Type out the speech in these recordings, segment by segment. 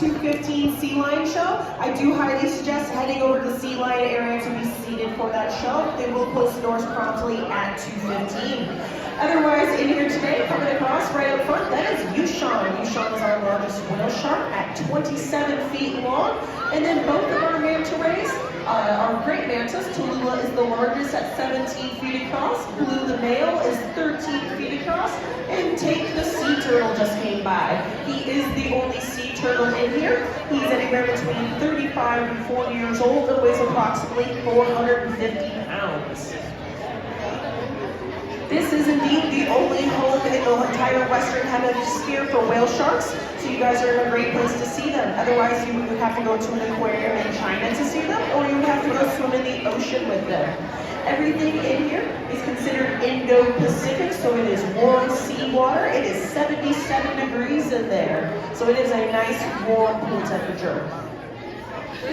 2:15 Sea Lion show. I do highly suggest heading over to the Sea Lion area to be seated for that show. They will close the doors promptly at 2:15. Otherwise, in here today, coming across right up front, that is Yushan. Yushan is our largest whale shark at 27 feet long. And then both of our manta rays are great mantas. Tallulah is the largest at 17 feet across. Blue the male is 13 feet across. And Take the sea turtle just came by. He is the only sea turtle in here. He's anywhere between 35 and 40 years old and weighs approximately 450 pounds. This is indeed the only home in the entire Western Hemisphere for whale sharks, so you guys are in a great place to see them. Otherwise, you would have to go to an aquarium in China to see them, or you would have to go swim in the ocean with them. Everything in here is considered Indo-Pacific, so it is warm seawater. It is 77 degrees in there, so it is a nice warm pool temperature.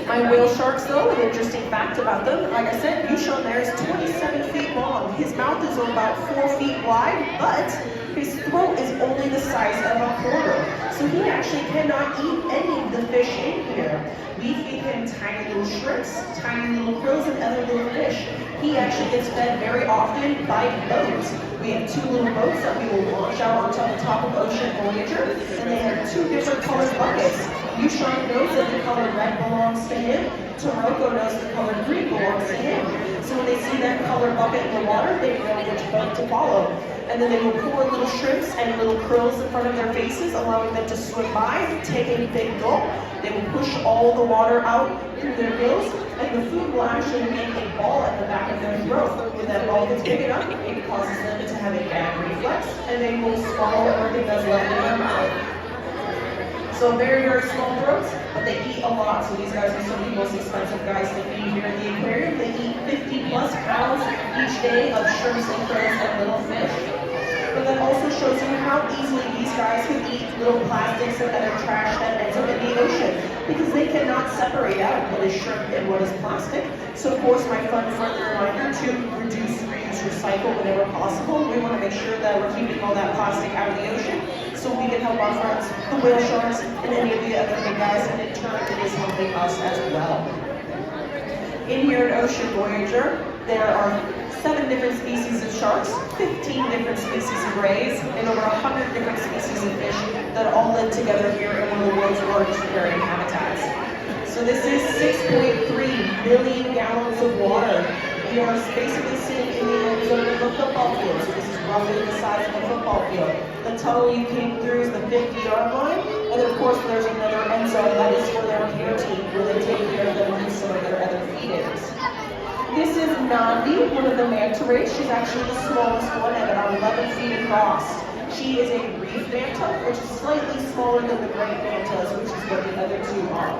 My whale sharks, though, an interesting fact about them, like I said, Yushan there is 27 feet long. His mouth is about 4 feet wide, but his throat is only the size of a quarter. So he actually cannot eat any of the fish in here. We feed him tiny little shrimps, tiny little krill, and other little fish. He actually gets fed very often by boats. We have 2 little boats that we will launch out onto the top of Ocean Voyager, and they have 2 different colored buckets. Yushan knows that the color red belongs to him. Taroko knows the color green belongs to him. So when they see that color bucket in the water, they know which boat to follow. And then they will pour little shrimps and little krills in front of their faces, allowing them to swim by, take a big gulp. They will push all the water out through their gills, and the food will actually make a ball at the back of their throat. When that ball gets big enough, it causes them to have a gag reflex, and they will swallow everything that's left in their mouth. So very, very small throats, but they eat a lot. So these guys are some of the most expensive guys to feed here in the aquarium. They eat 50 plus pounds each day of shrimps and krills and little fish. But that also shows you how easily these guys can eat little plastics and other trash that ends up in the ocean, because they cannot separate out what is shrimp and what is plastic. So of course, my friendly reminder to reduce, reuse, recycle whenever possible. We want to make sure that we're keeping all that plastic out of the ocean, so we can help our friends, the whale sharks, and any of the other big guys, and in turn, it is helping us as well. In here at Ocean Voyager, there are 7 different species of sharks, 15 different species of rays, and over 100 different species of fish that all live together here in one of the world's largest aquarium habitats. So this is 6.3 billion gallons of water. We are basically sitting in the end zone of a football field, so this is roughly the size of a football field. The tunnel you came through is the 50-yard line, and then of course there's another end zone that is for their care team, where they take care of them and some of their other feed-ins. This is Nandi, one of the manta rays. She's actually the smallest one at about 11 feet across. She is a reef manta, which is slightly smaller than the great mantas, which is what the other 2 are.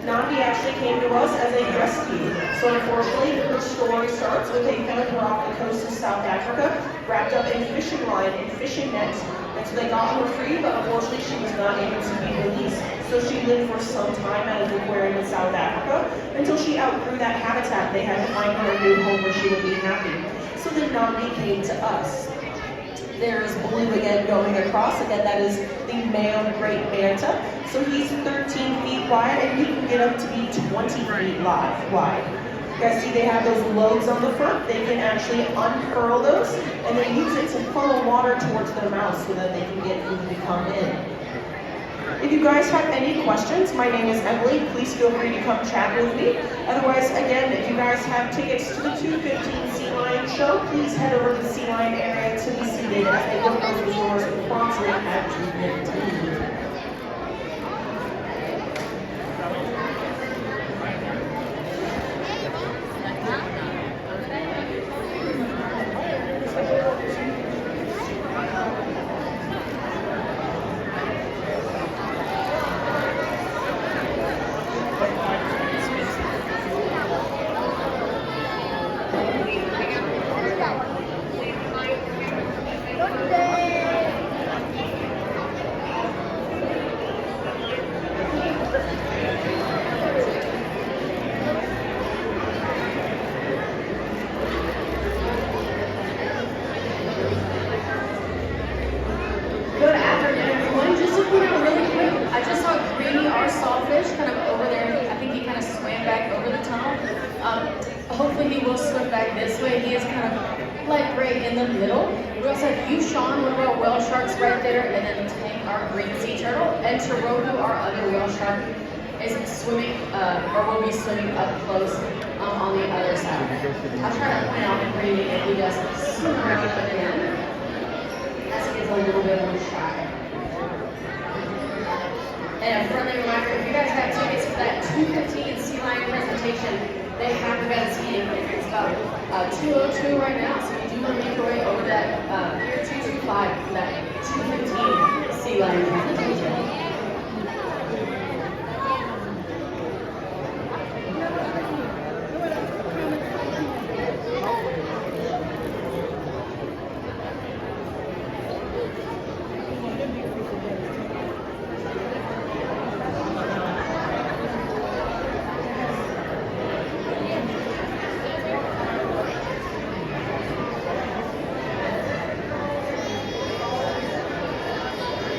Nandi actually came to us as a rescue. So unfortunately, her story starts with a female off the coast of South Africa, wrapped up in a fishing line and fishing nets. And so they got her free, but unfortunately she was not able to be released. So she lived for some time at an aquarium in South Africa until she outgrew that habitat. They had to find her a new home where she would be happy. So then Nandi came to us. There is Blue again going across. Again, that is the male great manta. So he's 13 feet wide, and he can get up to be 20 feet wide. You guys see they have those lobes on the front. They can actually unfurl those, and they use it to funnel water towards their mouth so that they can get food to come in. If you guys have any questions, my name is Emily. Please feel free to come chat with me. Otherwise, again, if you guys have tickets to the 2:15 Sea Lion show, please head over to the Sea Lion area to be seated as they will close the doors promptly at 2:15. hopefully he will swim back this way. He is kind of like right in the middle. We also have Yushan, one of our whale sharks right there, and then Tank, our green sea turtle, and Taroku, our other whale shark, is swimming, or will be swimming up close on the other side. I'll try to point out Green if he does swim around again, as he is a little bit more shy. And a friendly reminder, if you guys have tickets for that 2:15 sea lion presentation, they have been seating. It's about 2:02 right now, so you do want to make your way over that pier 225 for that 2:15 sea lion presentation.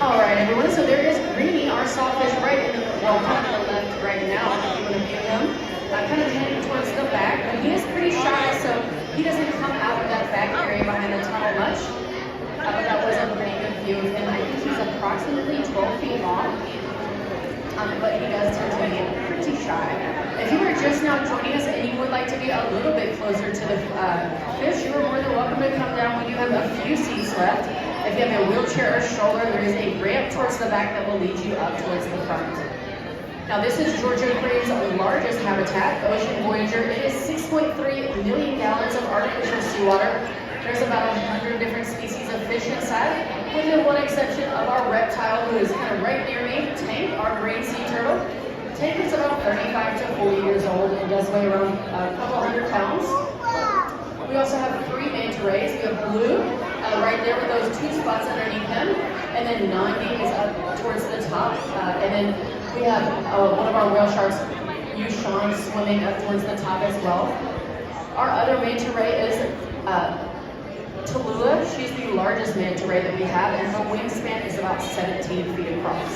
All right, everyone, so there is Greenie, our sawfish, right in the, well, kind of the left right now, if you want to view him. Kind of heading towards the back, but he is pretty shy, so he doesn't come out of that back area behind the tunnel much. But that was a pretty good view of him. I think he's approximately 12 feet long, but he does tend to be pretty shy. If you are just now joining us and you would like to be a little bit closer to the fish, you are more than welcome to come down. We do have a few seats left. If you have a wheelchair or stroller, there is a ramp towards the back that will lead you up towards the front. Now this is Georgia Aquarium's largest habitat, Ocean Voyager. It is 6.3 million gallons of artificial seawater. There's about 100 different species of fish inside, with the one exception of our reptile, who is kind of right near me, Tank, our green sea turtle. Tank is about 35 to 40 years old and does weigh around a couple hundred pounds. We also have 3 manta rays. We have Blue, right there with those 2 spots underneath him, and then Nandi is up towards the top, and then we have one of our whale sharks, Yushan, swimming up towards the top as well. Our other manta ray is Tallulah. She's the largest manta ray that we have, and her wingspan is about 17 feet across.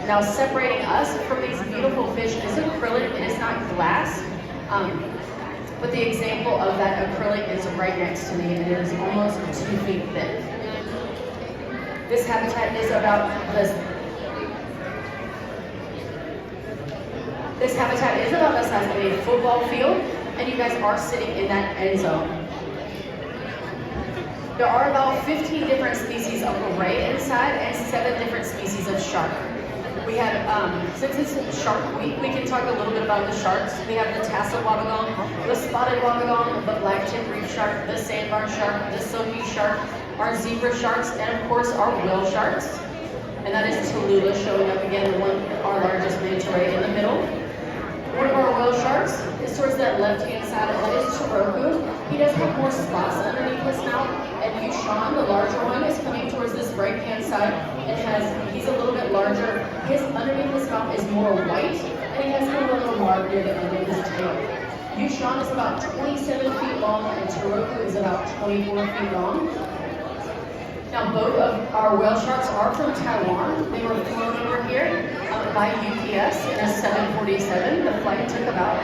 Now separating us from these beautiful fish is acrylic. It is not glass. But the example of that acrylic is right next to me, and it is almost 2 feet thick. This habitat is about the size of a football field, and you guys are sitting in that end zone. There are about 15 different species of ray inside and 7 different species of shark. We have, since it's Shark Week, we can talk a little bit about the sharks. We have the tassel wabbegong, the spotted wabbegong, the black tip reef shark, the sandbar shark, the silky shark, our zebra sharks, and of course our whale sharks. And that is Tallulah showing up again, our largest manta ray in the middle. One of our whale sharks is towards that left-hand side, and that is Taroku. He does have more spots underneath his snout, and Yushan, the larger one, is coming towards this right-hand side, and he's a little bit larger. Underneath his mouth is more white, and he has a little mark near the end of his tail. Yushan is about 27 feet long, and Taroku is about 24 feet long. Now, both of our whale sharks are from Taiwan. They were flown over here by UPS in a 747. The flight took about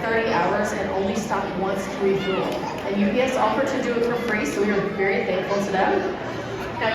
30 hours and only stopped once to refuel. And UPS offered to do it for free, so we are very thankful to them.